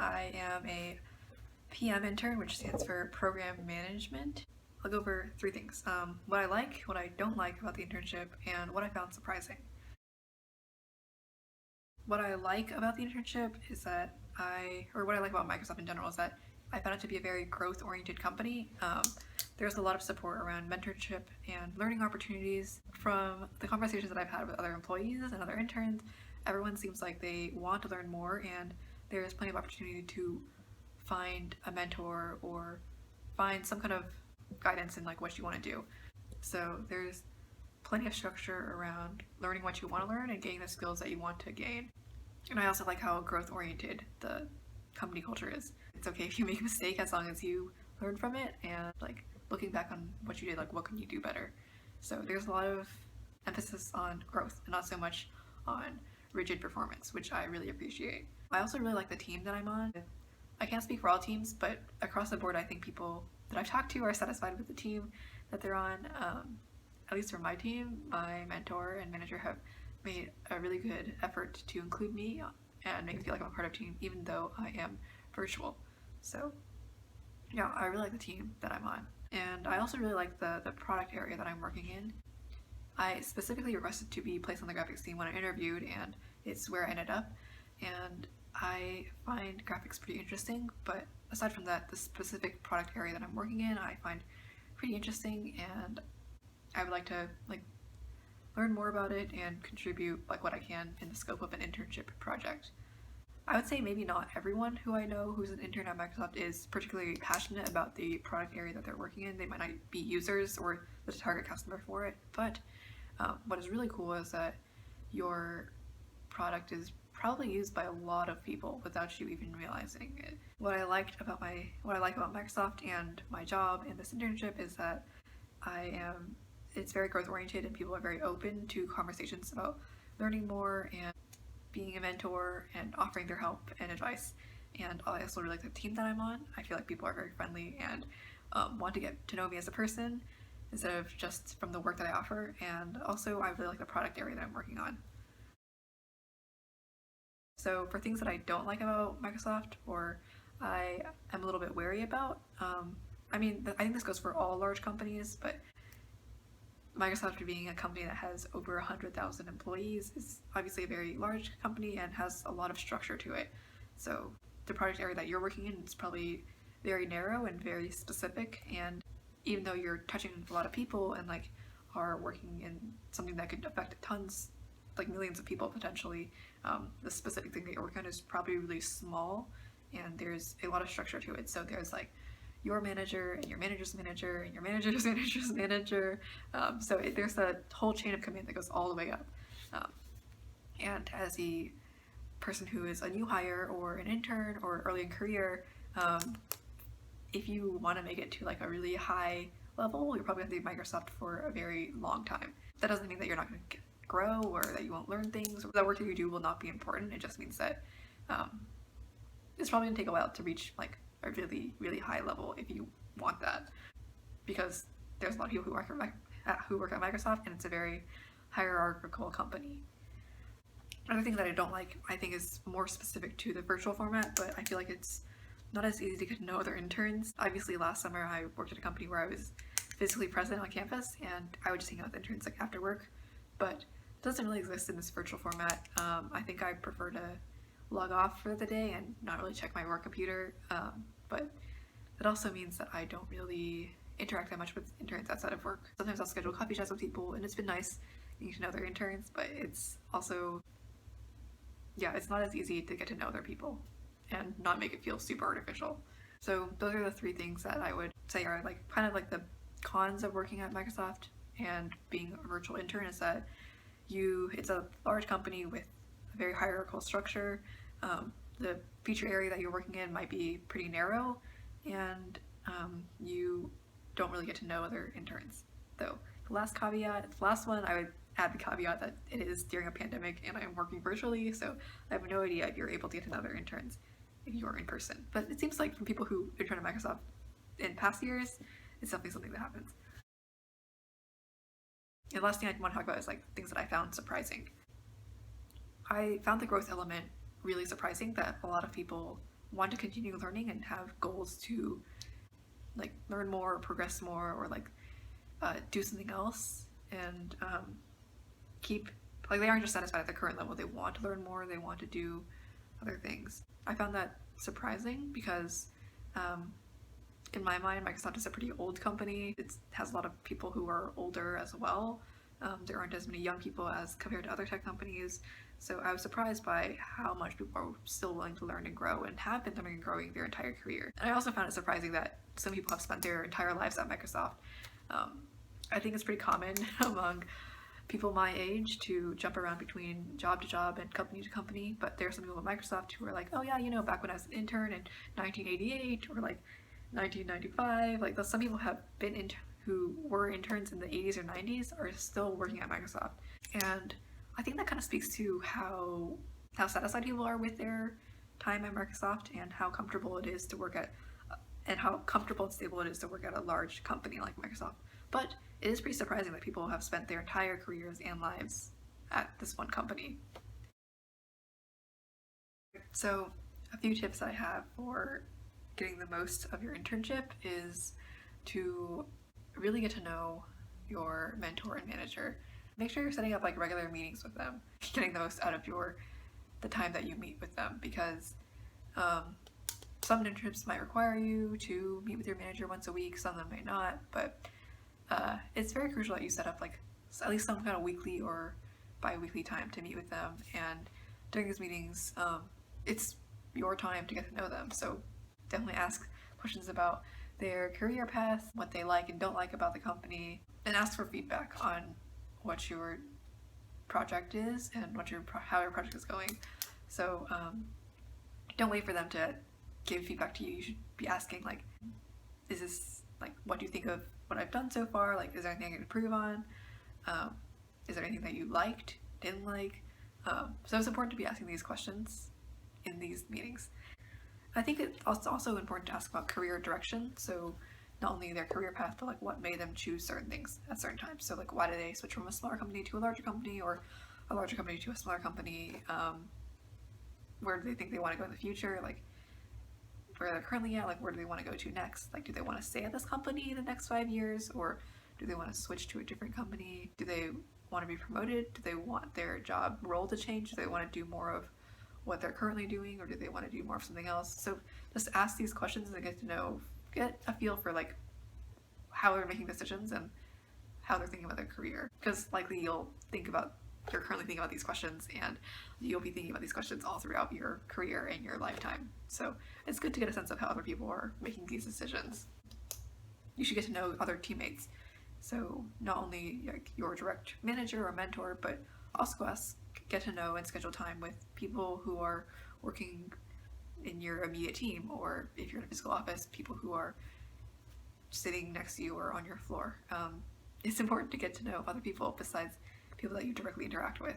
I am a PM intern, which stands for Program Management. I'll go over three things. What I like, what I don't like about the internship, and what I found surprising. What I like about the internship is that what I like about Microsoft in general is that I found it to be a very growth-oriented company. There's a lot of support around mentorship and learning opportunities. From the conversations that I've had with other employees and other interns, everyone seems like they want to learn more, and there's plenty of opportunity to find a mentor or find some kind of guidance in like what you want to do. So there's plenty of structure around learning what you want to learn and gaining the skills that you want to gain. And I also like how growth oriented the company culture is. It's okay if you make a mistake as long as you learn from it, and like looking back on what you did, like what can you do better. So there's a lot of emphasis on growth and not so much on rigid performance, which I really appreciate. I also really like the team that I'm on. I can't speak for all teams, but across the board I think people that I've talked to are satisfied with the team that they're on. At least for my team, my mentor and manager have made a really good effort to include me and make me feel like I'm a part of the team, even though I am virtual. So yeah, I really like the team that I'm on. And I also really like the product area that I'm working in. I specifically requested to be placed on the graphics team when I interviewed, and it's where I ended up. And I find graphics pretty interesting, but aside from that, the specific product area that I'm working in, I find pretty interesting, and I would like to learn more about it and contribute what I can in the scope of an internship project. I would say maybe not everyone who I know who's an intern at Microsoft is particularly passionate about the product area that they're working in. They might not be users or the target customer for it, but what is really cool is that your product is probably used by a lot of people without you even realizing it. What I like about Microsoft and my job in this internship is that it's very growth oriented, and people are very open to conversations about learning more and being a mentor and offering their help and advice. And I also really like the team that I'm on. I feel like people are very friendly and want to get to know me as a person instead of just from the work that I offer. And also I really like the product area that I'm working on. So for things that I don't like about Microsoft, or I am a little bit wary about, I think this goes for all large companies, but Microsoft being a company that has over 100,000 employees is obviously a very large company and has a lot of structure to it. So the product area that you're working in is probably very narrow and very specific, and even though you're touching a lot of people and are working in something that could affect tons, millions of people potentially, the specific thing that you're working on is probably really small, and there's a lot of structure to it. So there's your manager and your manager's manager and your manager's manager's manager. There's a whole chain of command that goes all the way up. And as a person who is a new hire or an intern or early in career, if you want to make it to a really high level, you're probably going to be Microsoft for a very long time. That doesn't mean that you're not going to grow or that you won't learn things, or the work that you do will not be important. It just means that it's probably going to take a while to reach a really, really high level if you want that, because there's a lot of people who work at Microsoft, and it's a very hierarchical company. Another thing that I don't like, I think, is more specific to the virtual format, but I feel like it's not as easy to get to know other interns. Obviously, last summer I worked at a company where I was physically present on campus, and I would just hang out with interns after work, but it doesn't really exist in this virtual format. I think I prefer to log off for the day and not really check my work computer, but that also means that I don't really interact that much with interns outside of work. Sometimes I'll schedule coffee chats with people, and it's been nice getting to know their interns, but it's also, it's not as easy to get to know other people and not make it feel super artificial. So those are the three things that I would say are the cons of working at Microsoft and being a virtual intern, is that it's a large company with a very hierarchical structure. The feature area that you're working in might be pretty narrow, and you don't really get to know other interns. Though the last one, I would add the caveat that it is during a pandemic and I'm working virtually, so I have no idea if you're able to get to know other interns if you are in person. But it seems like from people who intern at Microsoft in past years, it's definitely something that happens. And the last thing I want to talk about is things that I found surprising. I found the growth element really surprising, that a lot of people want to continue learning and have goals to like learn more or progress more or like do something else, and keep like they aren't just satisfied at the current level. They want to learn more, they want to do other things. I found that surprising because in my mind Microsoft is a pretty old company. It has a lot of people who are older as well. There aren't as many young people as compared to other tech companies. So I was surprised by how much people are still willing to learn and grow and have been learning and growing their entire career. And I also found it surprising that some people have spent their entire lives at Microsoft. I think it's pretty common among people my age to jump around between job to job and company to company, but there are some people at Microsoft who are like, oh yeah, back when I was an intern in 1988 or like 1995, like some people have been who were interns in the 80s or 90s are still working at Microsoft. And I think that kind of speaks to how satisfied people are with their time at Microsoft and how comfortable it is to work at and how comfortable and stable it is to work at a large company like Microsoft. But it is pretty surprising that people have spent their entire careers and lives at this one company. So a few tips I have for getting the most of your internship is to really get to know your mentor and manager. Make sure you're setting up like regular meetings with them, getting the most out of the time that you meet with them, because some internships might require you to meet with your manager once a week, some of them may not, but it's very crucial that you set up like at least some kind of weekly or bi-weekly time to meet with them. And during these meetings, it's your time to get to know them, so definitely ask questions about their career path, what they like and don't like about the company, and ask for feedback on what your project is and how your project is going. So don't wait for them to give feedback to you. You should be asking like, is this like, what do you think of what I've done so far? Like, is there anything I can improve on? Is there anything that you liked, didn't like? So it's important to be asking these questions in these meetings. I think it's also important to ask about career direction. So not only their career path, but like what made them choose certain things at certain times. So like, why did they switch from a smaller company to a larger company, or a larger company to a smaller company? Where do they think they want to go in the future? Like, where they're currently at, like where do they want to go to next? Like, do they want to stay at this company the next 5 years, or do they want to switch to a different company? Do they want to be promoted? Do they want their job role to change? Do they want to do more of what they're currently doing, or do they want to do more of something else? So just ask these questions and get a feel for like how they're making decisions and how they're thinking about their career, because likely you're currently thinking about these questions, and you'll be thinking about these questions all throughout your career and your lifetime. So it's good to get a sense of how other people are making these decisions. You should get to know other teammates. So not only like your direct manager or mentor, but also get to know and schedule time with people who are working in your immediate team, or if you're in a physical office, people who are sitting next to you or on your floor. It's important to get to know other people besides people that you directly interact with.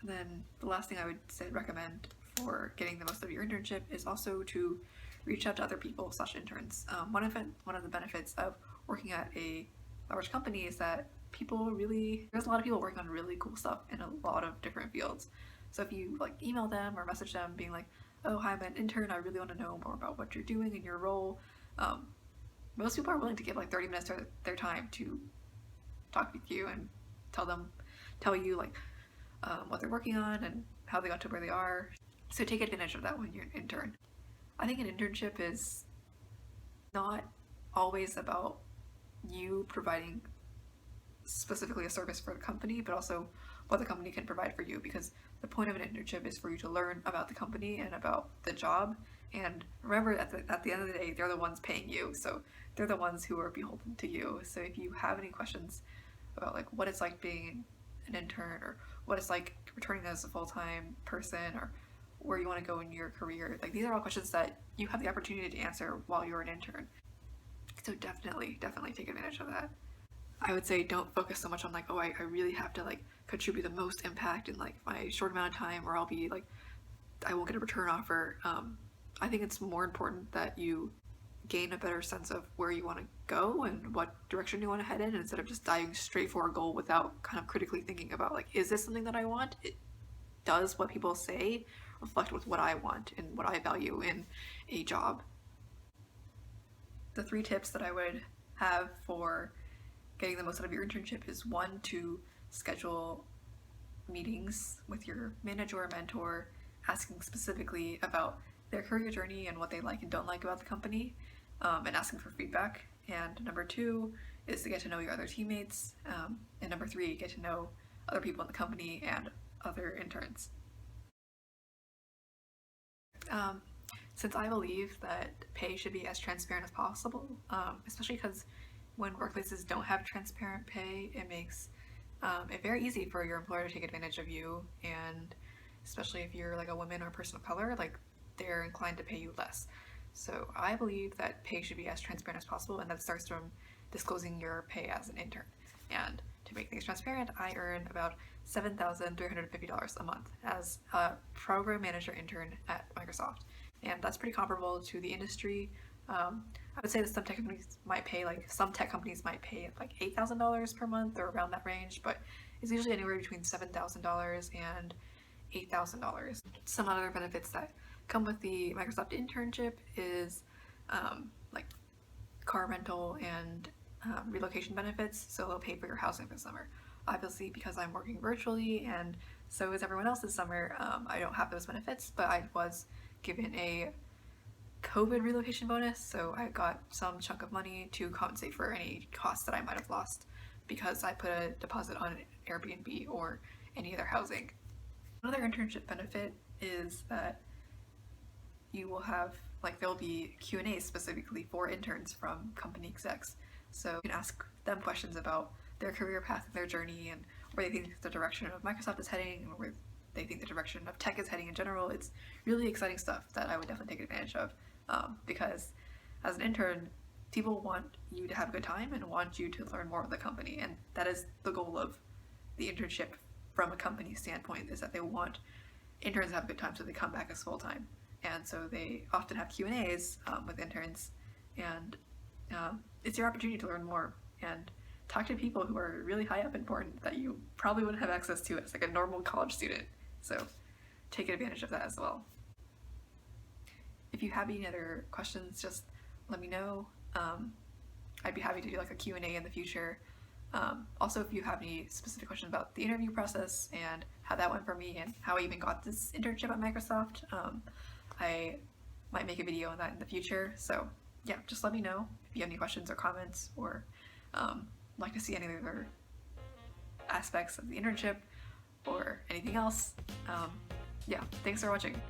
And then the last thing I would recommend for getting the most of your internship is also to reach out to other people / interns. One of the benefits of working at a large company is that there's a lot of people working on really cool stuff in a lot of different fields. So if you like email them or message them being like, oh, hi, I'm an intern, I really want to know more about what you're doing in your role, most people are willing to give like 30 minutes of their time to talk with you and tell you like what they're working on and how they got to where they are. So take advantage of that when you're an intern. I think an internship is not always about you providing specifically a service for the company, but also what the company can provide for you, because the point of an internship is for you to learn about the company and about the job. And remember, at the end of the day, they're the ones paying you, so they're the ones who are beholden to you. So if you have any questions about like what it's like being an intern, or what it's like returning as a full-time person, or where you want to go in your career, like these are all questions that you have the opportunity to answer while you're an intern. So definitely take advantage of that. I would say don't focus so much on like, oh, I really have to like contribute the most impact in like my short amount of time, or I won't get a return offer. I think it's more important that you gain a better sense of where you want to go and what direction you want to head in, instead of just diving straight for a goal without kind of critically thinking about like, is this something that I want? Does what people say reflect with what I want and what I value in a job. The 3 tips that I would have for getting the most out of your internship is 1, to schedule meetings with your manager or mentor, asking specifically about their career journey and what they like and don't like about the company, and asking for feedback. And number 2 is to get to know your other teammates, and number 3, get to know other people in the company and other interns. Since I believe that pay should be as transparent as possible, especially because when workplaces don't have transparent pay, it makes it very easy for your employer to take advantage of you, and especially if you're like a woman or a person of color, like they're inclined to pay you less. So I believe that pay should be as transparent as possible, and that starts from disclosing your pay as an intern. And to make things transparent, I earn about $7,350 a month as a program manager intern at Microsoft, and that's pretty comparable to the industry. I would say that some tech companies might pay like $8,000 per month or around that range, but it's usually anywhere between $7,000 and $8,000. Some other benefits that come with the Microsoft internship is like car rental and relocation benefits, so they'll pay for your housing for the summer. Obviously, because I'm working virtually and so is everyone else this summer, I don't have those benefits, but I was given a COVID relocation bonus, so I got some chunk of money to compensate for any costs that I might have lost because I put a deposit on Airbnb or any other housing. Another internship benefit is that you will have, like, there'll be Q&As specifically for interns from company execs, so you can ask them questions about their career path and their journey and where they think the direction of Microsoft is heading and where they think the direction of tech is heading in general. It's really exciting stuff that I would definitely take advantage of, because as an intern, people want you to have a good time and want you to learn more of the company, and that is the goal of the internship from a company standpoint, is that they want interns to have a good time so they come back as full-time. And so they often have Q&As with interns, and it's your opportunity to learn more and talk to people who are really high up important that you probably wouldn't have access to as like a normal college student. So take advantage of that as well. If you have any other questions, just let me know. I'd be happy to do like a Q&A in the future. Also, if you have any specific questions about the interview process and how that went for me and how I even got this internship at Microsoft, I might make a video on that in the future. So yeah, just let me know if you have any questions or comments, or like to see any other aspects of the internship or anything else. Yeah, thanks for watching.